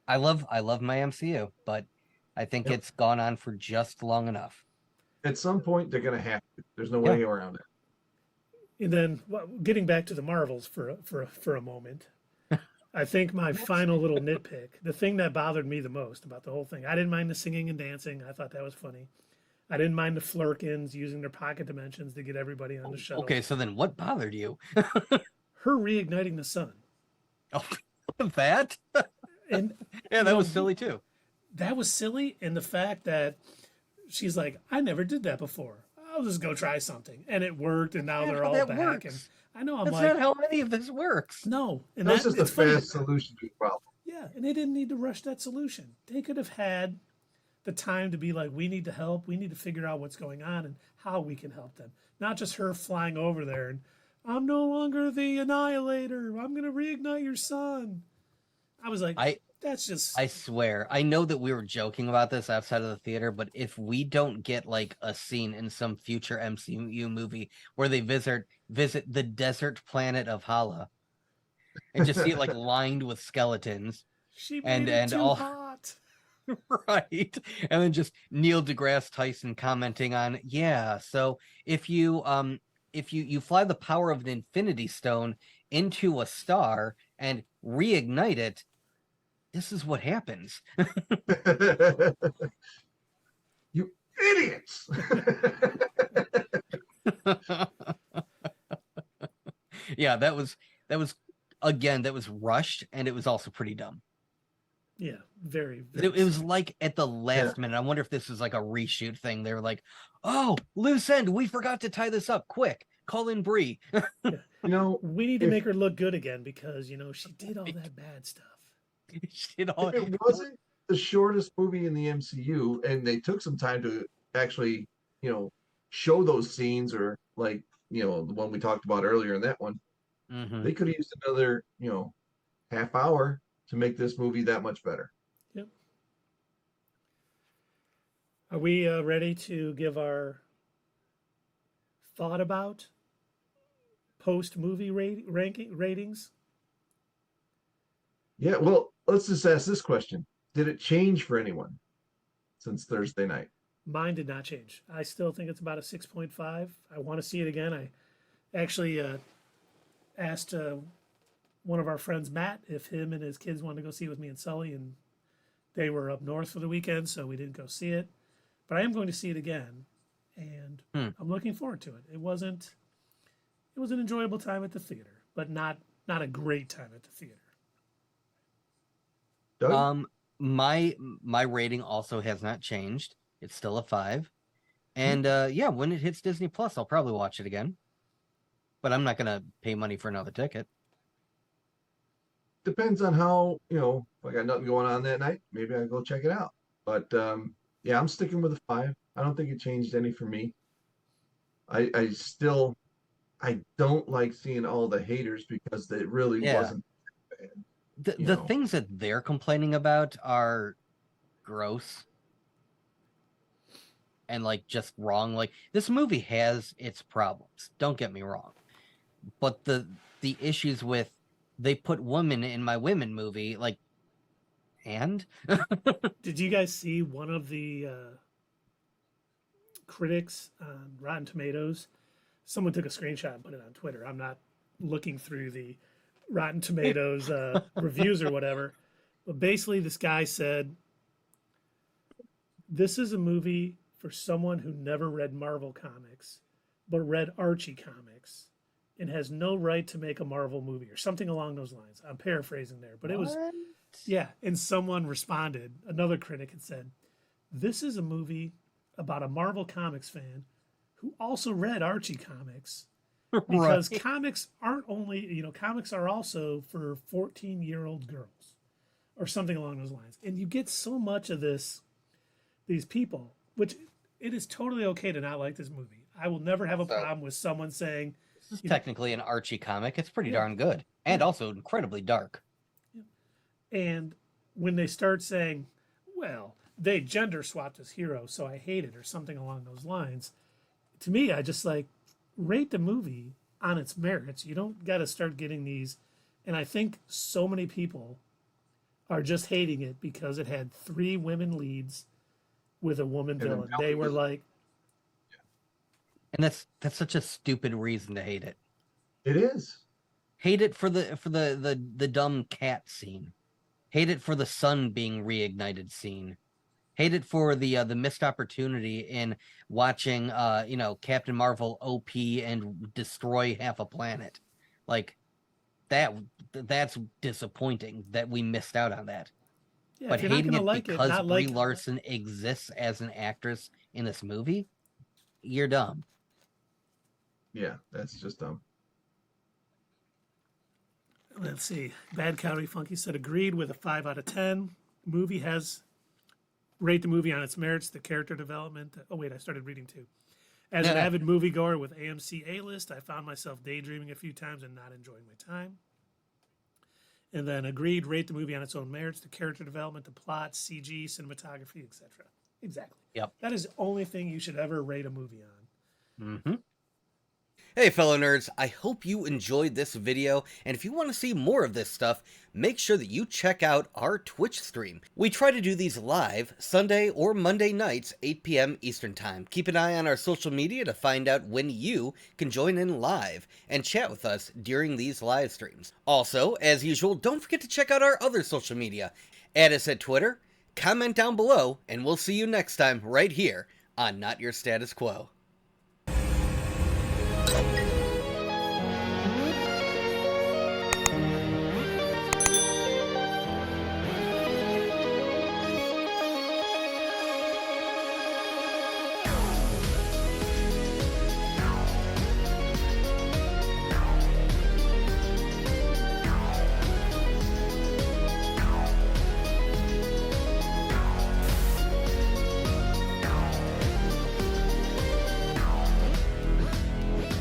I love my MCU, but I think Yep. it's gone on for just long enough. At some point, they're going to have to. There's no Yeah. way around it. And then getting back to the Marvels for a moment, I think my final little nitpick, the thing that bothered me the most about the whole thing, I didn't mind the singing and dancing. I thought that was funny. I didn't mind the Flurkins using their pocket dimensions to get everybody on the shuttle. Okay, so then what bothered you? Her reigniting the sun. Oh, that? And yeah, that was silly too. That was silly. And the fact that she's like, I never did that before. I'll just go try something. And it worked. And now they're all back. Works. And I know I'm That's like, not how any of this works. no. And That's just a it's funny. fast solution to the problem. Yeah. And they didn't need to rush that solution. They could have had the time to be like, we need to help. We need to figure out what's going on and how we can help them. Not just her flying over there and I'm no longer the annihilator. I'm going to reignite your son. I was like, that's just. I swear, I know that we were joking about this outside of the theater, but if we don't get like a scene in some future MCU movie where they visit the desert planet of Hala and just see it like lined with skeletons, she made it too hot. Right, and then just Neil deGrasse Tyson commenting on, yeah, so if you fly the power of an Infinity Stone into a star and reignite it, this is what happens. You idiots. Yeah, that was again, that was rushed, and it was also pretty dumb. Yeah, very. It was like at the last minute. I wonder if this is like a reshoot thing. They were like, oh, loose end, we forgot to tie this up. Quick, call in Brie. Yeah. We need to make her look good again because, she did all that bad stuff. She did all if it wasn't the shortest movie in the MCU and they took some time to actually, show those scenes or like, the one we talked about earlier in that one, they could have used another, half hour to make this movie that much better. Yep. Are we ready to give our thought about post-movie ratings? Yeah, well, let's just ask this question. Did it change for anyone since Thursday night? Mine did not change. I still think it's about a 6.5. I want to see it again. I actually asked one of our friends, Matt, if him and his kids wanted to go see it with me and Sully, and they were up north for the weekend, so we didn't go see it. But I am going to see it again, and I'm looking forward to it. It was an enjoyable time at the theater, but not a great time at the theater. Doug? My rating also has not changed. It's still a 5. And when it hits Disney Plus, I'll probably watch it again. But I'm not gonna pay money for another ticket. Depends on how, if I got nothing going on that night, maybe I'll go check it out. But I'm sticking with a 5. I don't think it changed any for me. I don't like seeing all the haters because it really wasn't bad. The things that they're complaining about are gross and like just wrong. Like, this movie has its problems, don't get me wrong, but the issues with they put women in my women movie, like, and did you guys see one of the critics on Rotten Tomatoes? Someone took a screenshot and put it on Twitter. I'm not looking through the Rotten Tomatoes reviews or whatever, but basically this guy said, this is a movie for someone who never read Marvel comics but read Archie comics and has no right to make a Marvel movie or something along those lines. I'm paraphrasing there, but it was, and someone responded, another critic had said, this is a movie about a Marvel comics fan who also read Archie comics. Because comics aren't only, comics are also for 14-year-old girls or something along those lines. And you get so much of these people, which it is totally okay to not like this movie. I will never have a So- problem with someone saying, This is you know, technically an Archie comic. It's pretty Yeah. darn good. And also incredibly dark. and when they start saying, well, they gender swapped as heroes, so I hate it, or something along those lines, to me, I just like rate the movie on its merits. You don't got to start getting these. And I think so many people are just hating it because it had 3 women leads with a woman And the villain. villain They were was- like, And that's such a stupid reason to hate it. It is. Hate it for the dumb cat scene. Hate it for the sun being reignited scene. Hate it for the missed opportunity in watching Captain Marvel OP and destroy half a planet. Like that's disappointing that we missed out on that. yeah, But if you're not hating going to it like it, because not Brie like Larson exists as an actress in this movie, you're dumb. Yeah, that's just dumb. Let's see. Bad Calorie Funky said agreed with a 5 out of 10. Movie has rate the movie on its merits, the character development. Oh wait, I started reading too. As an avid moviegoer with AMC A-list, I found myself daydreaming a few times and not enjoying my time. And then agreed, rate the movie on its own merits, the character development, the plot, CG, cinematography, etc. Exactly. Yep. That is the only thing you should ever rate a movie on. Mm-hmm. Hey fellow nerds, I hope you enjoyed this video, and if you want to see more of this stuff, make sure that you check out our Twitch stream. We try to do these live Sunday or Monday nights, 8 p.m. Eastern Time. Keep an eye on our social media to find out when you can join in live and chat with us during these live streams. Also, as usual, don't forget to check out our other social media. Add us at Twitter, comment down below, and we'll see you next time right here on Not Your Status Quo.